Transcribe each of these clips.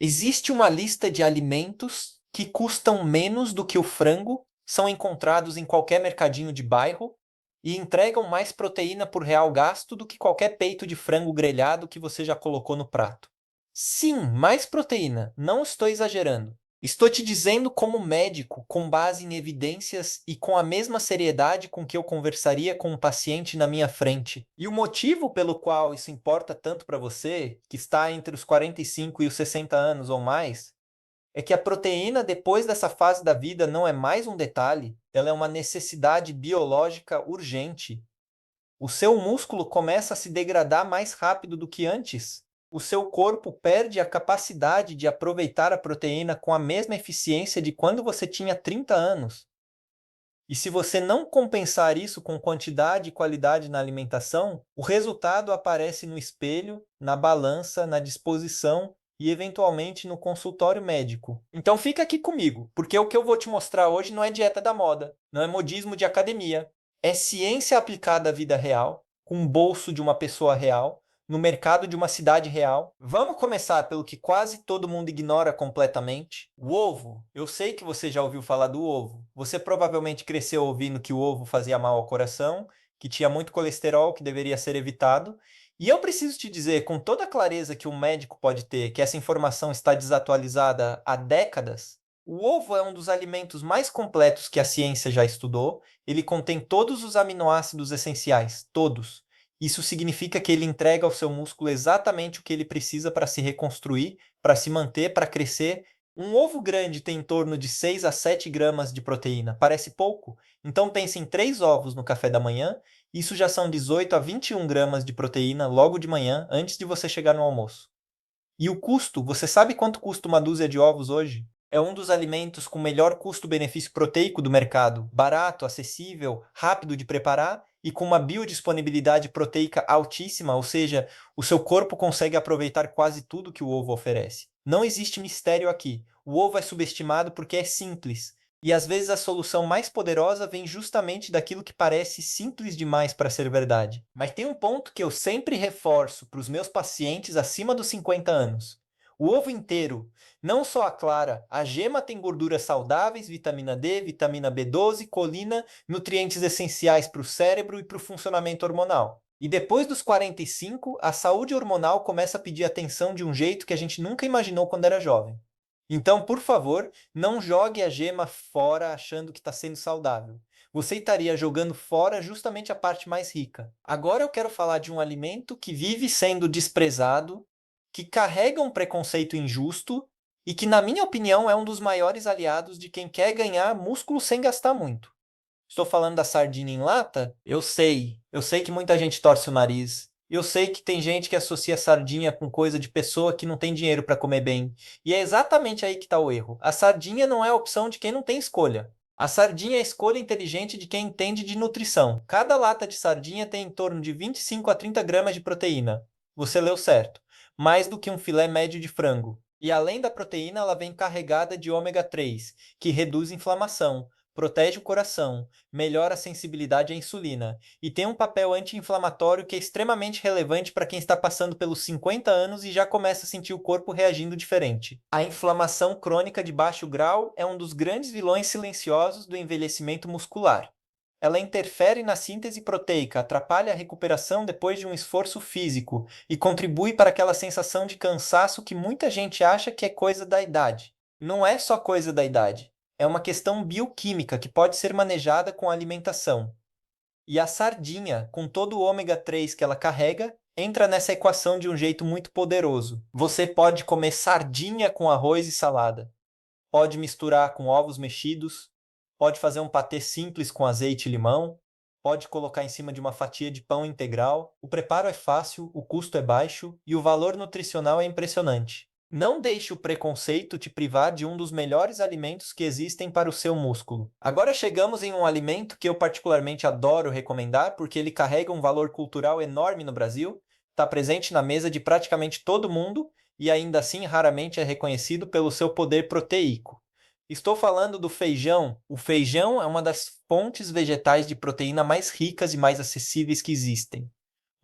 Existe uma lista de alimentos que custam menos do que o frango, são encontrados em qualquer mercadinho de bairro e entregam mais proteína por real gasto do que qualquer peito de frango grelhado que você já colocou no prato. Sim, mais proteína, não estou exagerando. Estou te dizendo como médico, com base em evidências e com a mesma seriedade com que eu conversaria com um paciente na minha frente. E o motivo pelo qual isso importa tanto para você, que está entre os 45 e os 60 anos ou mais, é que a proteína depois dessa fase da vida não é mais um detalhe, ela é uma necessidade biológica urgente. O seu músculo começa a se degradar mais rápido do que antes. O seu corpo perde a capacidade de aproveitar a proteína com a mesma eficiência de quando você tinha 30 anos. E se você não compensar isso com quantidade e qualidade na alimentação, o resultado aparece no espelho, na balança, na disposição e eventualmente no consultório médico. Então fica aqui comigo, porque o que eu vou te mostrar hoje não é dieta da moda, não é modismo de academia, é ciência aplicada à vida real, com o bolso de uma pessoa real, no mercado de uma cidade real. Vamos começar pelo que quase todo mundo ignora completamente. O ovo. Eu sei que você já ouviu falar do ovo. Você provavelmente cresceu ouvindo que o ovo fazia mal ao coração, que tinha muito colesterol que deveria ser evitado. E eu preciso te dizer com toda a clareza que um médico pode ter que essa informação está desatualizada há décadas. O ovo é um dos alimentos mais completos que a ciência já estudou. Ele contém todos os aminoácidos essenciais, todos. Isso significa que ele entrega ao seu músculo exatamente o que ele precisa para se reconstruir, para se manter, para crescer. Um ovo grande tem em torno de 6 a 7 gramas de proteína. Parece pouco? Então pense em 3 ovos no café da manhã. Isso já são 18 a 21 gramas de proteína logo de manhã, antes de você chegar no almoço. E o custo, você sabe quanto custa uma dúzia de ovos hoje? É um dos alimentos com melhor custo-benefício proteico do mercado, barato, acessível, rápido de preparar e com uma biodisponibilidade proteica altíssima, ou seja, o seu corpo consegue aproveitar quase tudo que o ovo oferece. Não existe mistério aqui. O ovo é subestimado porque é simples. E às vezes a solução mais poderosa vem justamente daquilo que parece simples demais para ser verdade. Mas tem um ponto que eu sempre reforço para os meus pacientes acima dos 50 anos. O ovo inteiro, não só a clara, a gema tem gorduras saudáveis, vitamina D, vitamina B12, colina, nutrientes essenciais para o cérebro e para o funcionamento hormonal. E depois dos 45, a saúde hormonal começa a pedir atenção de um jeito que a gente nunca imaginou quando era jovem. Então, por favor, não jogue a gema fora achando que está sendo saudável. Você estaria jogando fora justamente a parte mais rica. Agora eu quero falar de um alimento que vive sendo desprezado, que carrega um preconceito injusto e que, na minha opinião, é um dos maiores aliados de quem quer ganhar músculo sem gastar muito. Estou falando da sardinha em lata? Eu sei que muita gente torce o nariz. Eu sei que tem gente que associa sardinha com coisa de pessoa que não tem dinheiro para comer bem. E é exatamente aí que está o erro. A sardinha não é a opção de quem não tem escolha. A sardinha é a escolha inteligente de quem entende de nutrição. Cada lata de sardinha tem em torno de 25 a 30 gramas de proteína. Você leu certo. Mais do que um filé médio de frango. E além da proteína, ela vem carregada de ômega 3, que reduz inflamação, protege o coração, melhora a sensibilidade à insulina e tem um papel anti-inflamatório que é extremamente relevante para quem está passando pelos 50 anos e já começa a sentir o corpo reagindo diferente. A inflamação crônica de baixo grau é um dos grandes vilões silenciosos do envelhecimento muscular. Ela interfere na síntese proteica, atrapalha a recuperação depois de um esforço físico e contribui para aquela sensação de cansaço que muita gente acha que é coisa da idade. Não é só coisa da idade. É uma questão bioquímica que pode ser manejada com a alimentação. E a sardinha, com todo o ômega 3 que ela carrega, entra nessa equação de um jeito muito poderoso. Você pode comer sardinha com arroz e salada. Pode misturar com ovos mexidos, pode fazer um patê simples com azeite e limão, pode colocar em cima de uma fatia de pão integral. O preparo é fácil, o custo é baixo e o valor nutricional é impressionante. Não deixe o preconceito te privar de um dos melhores alimentos que existem para o seu músculo. Agora chegamos em um alimento que eu particularmente adoro recomendar porque ele carrega um valor cultural enorme no Brasil, está presente na mesa de praticamente todo mundo e ainda assim raramente é reconhecido pelo seu poder proteico. Estou falando do feijão. O feijão é uma das fontes vegetais de proteína mais ricas e mais acessíveis que existem.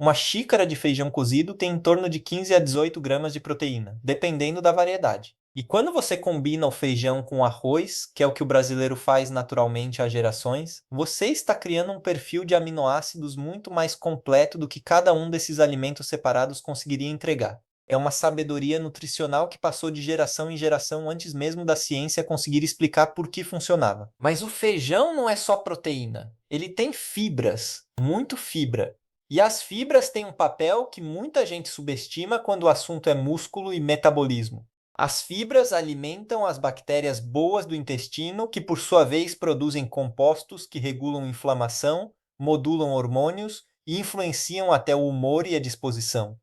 Uma xícara de feijão cozido tem em torno de 15 a 18 gramas de proteína, dependendo da variedade. E quando você combina o feijão com arroz, que é o que o brasileiro faz naturalmente há gerações, você está criando um perfil de aminoácidos muito mais completo do que cada um desses alimentos separados conseguiria entregar. É uma sabedoria nutricional que passou de geração em geração antes mesmo da ciência conseguir explicar por que funcionava. Mas o feijão não é só proteína, ele tem fibras, muito fibra. E as fibras têm um papel que muita gente subestima quando o assunto é músculo e metabolismo. As fibras alimentam as bactérias boas do intestino, que por sua vez produzem compostos que regulam inflamação, modulam hormônios e influenciam até o humor e a disposição.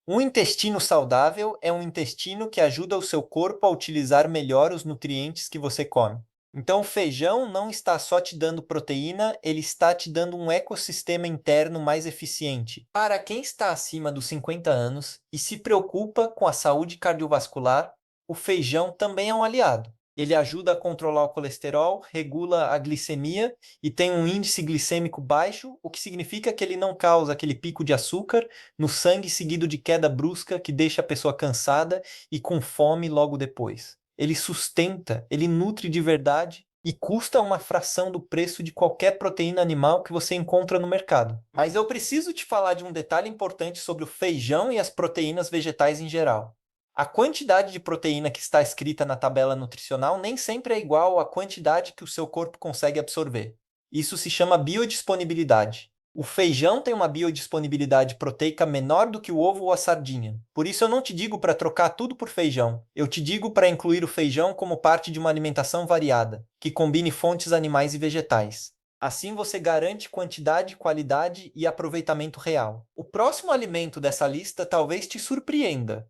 Um intestino saudável é um intestino que ajuda o seu corpo a utilizar melhor os nutrientes que você come. Então, o feijão não está só te dando proteína, ele está te dando um ecossistema interno mais eficiente. Para quem está acima dos 50 anos e se preocupa com a saúde cardiovascular, o feijão também é um aliado. Ele ajuda a controlar o colesterol, regula a glicemia e tem um índice glicêmico baixo, o que significa que ele não causa aquele pico de açúcar no sangue seguido de queda brusca que deixa a pessoa cansada e com fome logo depois. Ele sustenta, ele nutre de verdade e custa uma fração do preço de qualquer proteína animal que você encontra no mercado. Mas eu preciso te falar de um detalhe importante sobre o feijão e as proteínas vegetais em geral. A quantidade de proteína que está escrita na tabela nutricional nem sempre é igual à quantidade que o seu corpo consegue absorver. Isso se chama biodisponibilidade. O feijão tem uma biodisponibilidade proteica menor do que o ovo ou a sardinha. Por isso eu não te digo para trocar tudo por feijão. Eu te digo para incluir o feijão como parte de uma alimentação variada, que combine fontes animais e vegetais. Assim você garante quantidade, qualidade e aproveitamento real. O próximo alimento dessa lista talvez te surpreenda,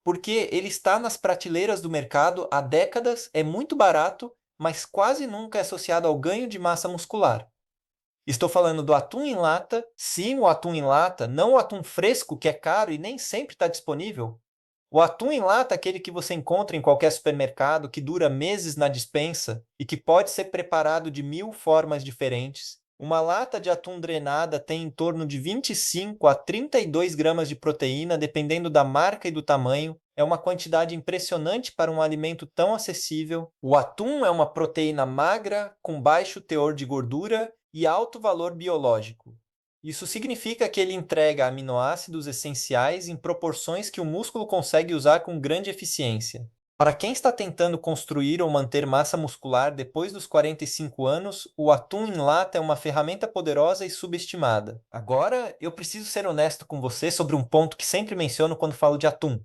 porque ele está nas prateleiras do mercado há décadas, é muito barato, mas quase nunca é associado ao ganho de massa muscular. Estou falando do atum em lata, sim, o atum em lata, não o atum fresco, que é caro e nem sempre está disponível. O atum em lata é aquele que você encontra em qualquer supermercado, que dura meses na despensa e que pode ser preparado de 1000 formas diferentes. Uma lata de atum drenada tem em torno de 25 a 32 gramas de proteína, dependendo da marca e do tamanho. É uma quantidade impressionante para um alimento tão acessível. O atum é uma proteína magra, com baixo teor de gordura e alto valor biológico. Isso significa que ele entrega aminoácidos essenciais em proporções que o músculo consegue usar com grande eficiência. Para quem está tentando construir ou manter massa muscular depois dos 45 anos, o atum em lata é uma ferramenta poderosa e subestimada. Agora, eu preciso ser honesto com você sobre um ponto que sempre menciono quando falo de atum.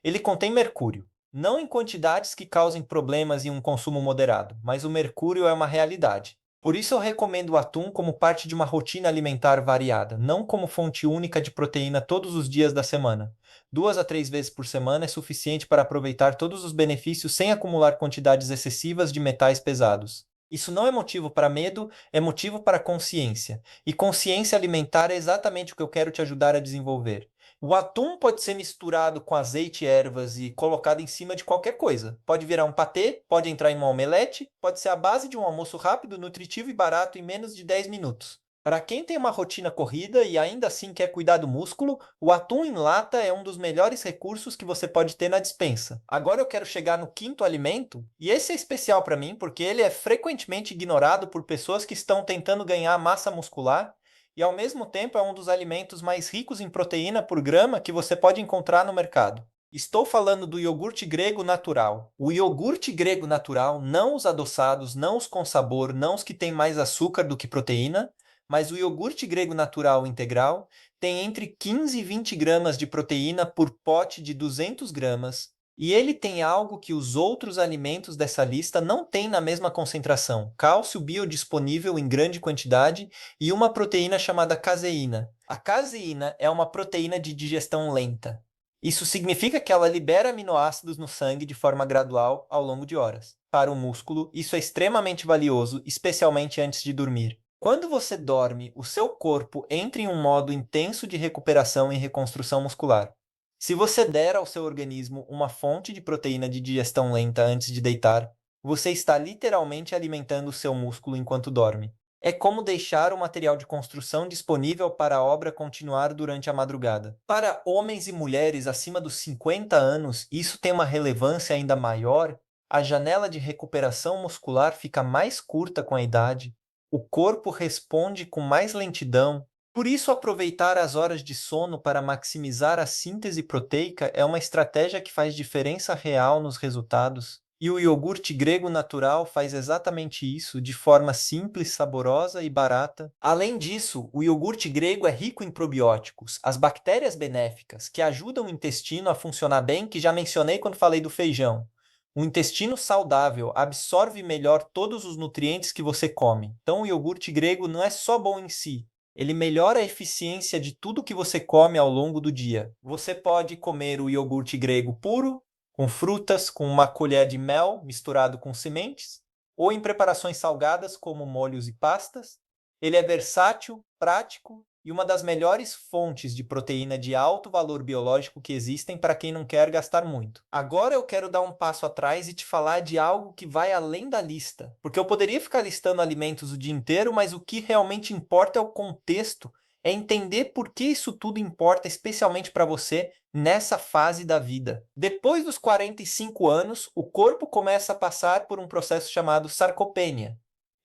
Ele contém mercúrio. Não em quantidades que causem problemas em um consumo moderado, mas o mercúrio é uma realidade. Por isso eu recomendo o atum como parte de uma rotina alimentar variada, não como fonte única de proteína todos os dias da semana. 2 a 3 vezes por semana é suficiente para aproveitar todos os benefícios sem acumular quantidades excessivas de metais pesados. Isso não é motivo para medo, é motivo para consciência. E consciência alimentar é exatamente o que eu quero te ajudar a desenvolver. O atum pode ser misturado com azeite e ervas e colocado em cima de qualquer coisa. Pode virar um patê, pode entrar em uma omelete, pode ser a base de um almoço rápido, nutritivo e barato em menos de 10 minutos. Para quem tem uma rotina corrida e ainda assim quer cuidar do músculo, o atum em lata é um dos melhores recursos que você pode ter na despensa. Agora eu quero chegar no quinto alimento, e esse é especial para mim porque ele é frequentemente ignorado por pessoas que estão tentando ganhar massa muscular e ao mesmo tempo é um dos alimentos mais ricos em proteína por grama que você pode encontrar no mercado. Estou falando do iogurte grego natural. O iogurte grego natural, não os adoçados, não os com sabor, não os que têm mais açúcar do que proteína, mas o iogurte grego natural integral tem entre 15 e 20 gramas de proteína por pote de 200 gramas, e ele tem algo que os outros alimentos dessa lista não têm na mesma concentração: cálcio biodisponível em grande quantidade e uma proteína chamada caseína. A caseína é uma proteína de digestão lenta. Isso significa que ela libera aminoácidos no sangue de forma gradual ao longo de horas. Para o músculo, isso é extremamente valioso, especialmente antes de dormir. Quando você dorme, o seu corpo entra em um modo intenso de recuperação e reconstrução muscular. Se você der ao seu organismo uma fonte de proteína de digestão lenta antes de deitar, você está literalmente alimentando o seu músculo enquanto dorme. É como deixar o material de construção disponível para a obra continuar durante a madrugada. Para homens e mulheres acima dos 50 anos, isso tem uma relevância ainda maior. A janela de recuperação muscular fica mais curta com a idade, o corpo responde com mais lentidão. Por isso, aproveitar as horas de sono para maximizar a síntese proteica é uma estratégia que faz diferença real nos resultados. E o iogurte grego natural faz exatamente isso, de forma simples, saborosa e barata. Além disso, o iogurte grego é rico em probióticos, as bactérias benéficas que ajudam o intestino a funcionar bem, que já mencionei quando falei do feijão. O intestino saudável absorve melhor todos os nutrientes que você come. Então, o iogurte grego não é só bom em si, ele melhora a eficiência de tudo que você come ao longo do dia. Você pode comer o iogurte grego puro, com frutas, com uma colher de mel misturado com sementes, ou em preparações salgadas como molhos e pastas. Ele é versátil, prático e uma das melhores fontes de proteína de alto valor biológico que existem para quem não quer gastar muito. Agora eu quero dar um passo atrás e te falar de algo que vai além da lista, porque eu poderia ficar listando alimentos o dia inteiro, mas o que realmente importa é o contexto, é entender por que isso tudo importa especialmente para você nessa fase da vida. Depois dos 45 anos, o corpo começa a passar por um processo chamado sarcopenia.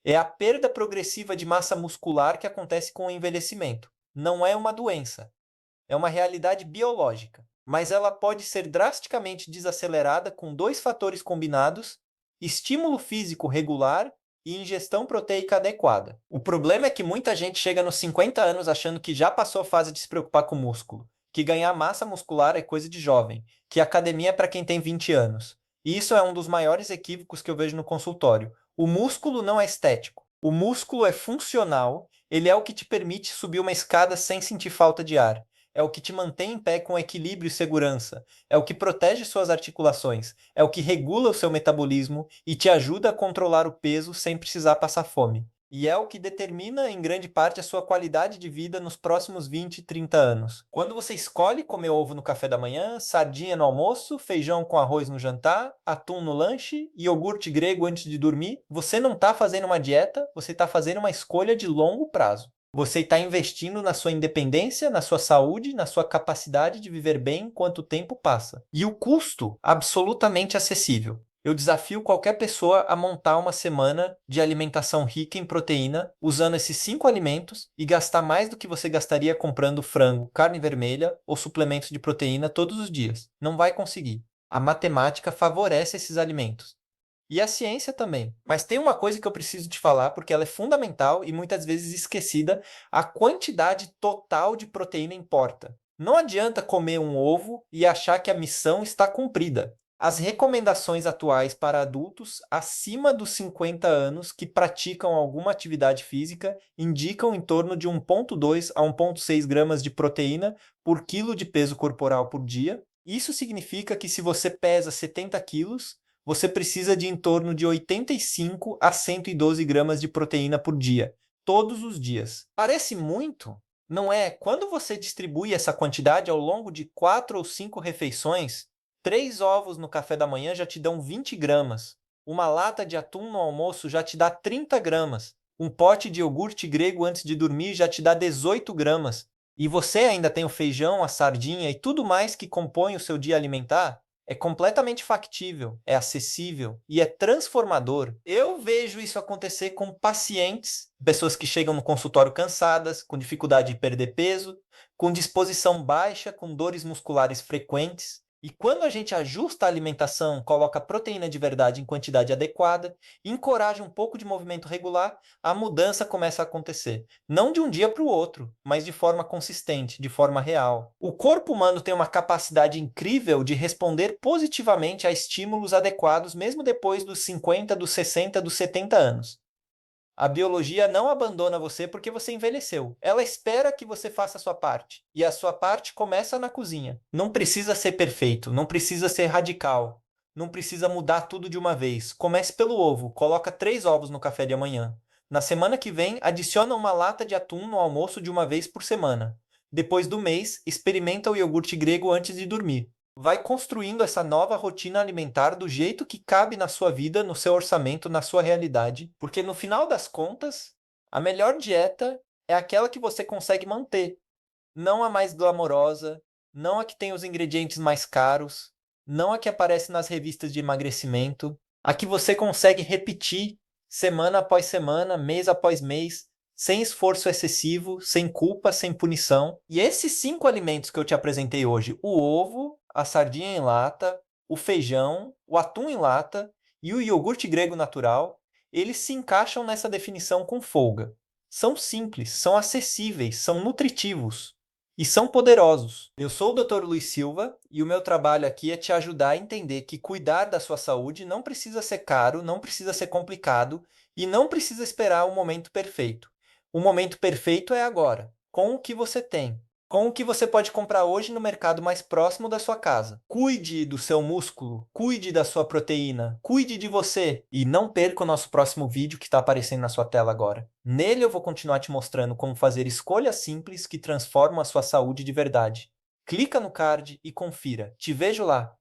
É a perda progressiva de massa muscular que acontece com o envelhecimento. Não é uma doença, é uma realidade biológica, mas ela pode ser drasticamente desacelerada com dois fatores combinados: estímulo físico regular e ingestão proteica adequada. O problema é que muita gente chega nos 50 anos achando que já passou a fase de se preocupar com músculo, que ganhar massa muscular é coisa de jovem, que academia é para quem tem 20 anos. E isso é um dos maiores equívocos que eu vejo no consultório. O músculo não é estético. O músculo é funcional, ele é o que te permite subir uma escada sem sentir falta de ar. É o que te mantém em pé com equilíbrio e segurança. É o que protege suas articulações. É o que regula o seu metabolismo e te ajuda a controlar o peso sem precisar passar fome. E é o que determina, em grande parte, a sua qualidade de vida nos próximos 20, 30 anos. Quando você escolhe comer ovo no café da manhã, sardinha no almoço, feijão com arroz no jantar, atum no lanche, iogurte grego antes de dormir, você não está fazendo uma dieta, você está fazendo uma escolha de longo prazo. Você está investindo na sua independência, na sua saúde, na sua capacidade de viver bem enquanto o tempo passa. E o custo, absolutamente acessível. Eu desafio qualquer pessoa a montar uma semana de alimentação rica em proteína, usando esses 5 alimentos e gastar mais do que você gastaria comprando frango, carne vermelha ou suplementos de proteína todos os dias. Não vai conseguir. A matemática favorece esses alimentos. E a ciência também. Mas tem uma coisa que eu preciso te falar, porque ela é fundamental e muitas vezes esquecida: a quantidade total de proteína importa. Não adianta comer um ovo e achar que a missão está cumprida. As recomendações atuais para adultos acima dos 50 anos que praticam alguma atividade física indicam em torno de 1,2 a 1,6 gramas de proteína por quilo de peso corporal por dia. Isso significa que se você pesa 70 quilos, você precisa de em torno de 85 a 112 gramas de proteína por dia, todos os dias. Parece muito, não é? Quando você distribui essa quantidade ao longo de 4 ou 5 refeições, 3 ovos no café da manhã já te dão 20 gramas. Uma lata de atum no almoço já te dá 30 gramas. Um pote de iogurte grego antes de dormir já te dá 18 gramas. E você ainda tem o feijão, a sardinha e tudo mais que compõe o seu dia alimentar? É completamente factível, é acessível e é transformador. Eu vejo isso acontecer com pacientes, pessoas que chegam no consultório cansadas, com dificuldade de perder peso, com disposição baixa, com dores musculares frequentes. E quando a gente ajusta a alimentação, coloca proteína de verdade em quantidade adequada, encoraja um pouco de movimento regular, a mudança começa a acontecer. Não de um dia para o outro, mas de forma consistente, de forma real. O corpo humano tem uma capacidade incrível de responder positivamente a estímulos adequados, mesmo depois dos 50, dos 60, dos 70 anos. A biologia não abandona você porque você envelheceu. Ela espera que você faça a sua parte. E a sua parte começa na cozinha. Não precisa ser perfeito, não precisa ser radical. Não precisa mudar tudo de uma vez. Comece pelo ovo. Coloca 3 ovos no café de amanhã. Na semana que vem, adiciona uma lata de atum no almoço de uma vez por semana. Depois do mês, experimenta o iogurte grego antes de dormir. Vai construindo essa nova rotina alimentar do jeito que cabe na sua vida, no seu orçamento, na sua realidade, porque no final das contas, A melhor dieta é aquela que você consegue manter, não a mais glamourosa, não a que tem os ingredientes mais caros, não a que aparece nas revistas de emagrecimento, a que você consegue repetir semana após semana, mês após mês, sem esforço excessivo, sem culpa, sem punição. E esses 5 alimentos que eu te apresentei hoje, o ovo, a sardinha em lata, o feijão, o atum em lata e o iogurte grego natural, eles se encaixam nessa definição com folga. São simples, são acessíveis, são nutritivos e são poderosos. Eu sou o Dr. Luiz Silva e o meu trabalho aqui é te ajudar a entender que cuidar da sua saúde não precisa ser caro, não precisa ser complicado e não precisa esperar o momento perfeito. O momento perfeito é agora, com o que você tem, com o que você pode comprar hoje no mercado mais próximo da sua casa. Cuide do seu músculo, cuide da sua proteína, cuide de você e não perca o nosso próximo vídeo que está aparecendo na sua tela agora. Nele eu vou continuar te mostrando como fazer escolhas simples que transformam a sua saúde de verdade. Clica no card e confira. Te vejo lá!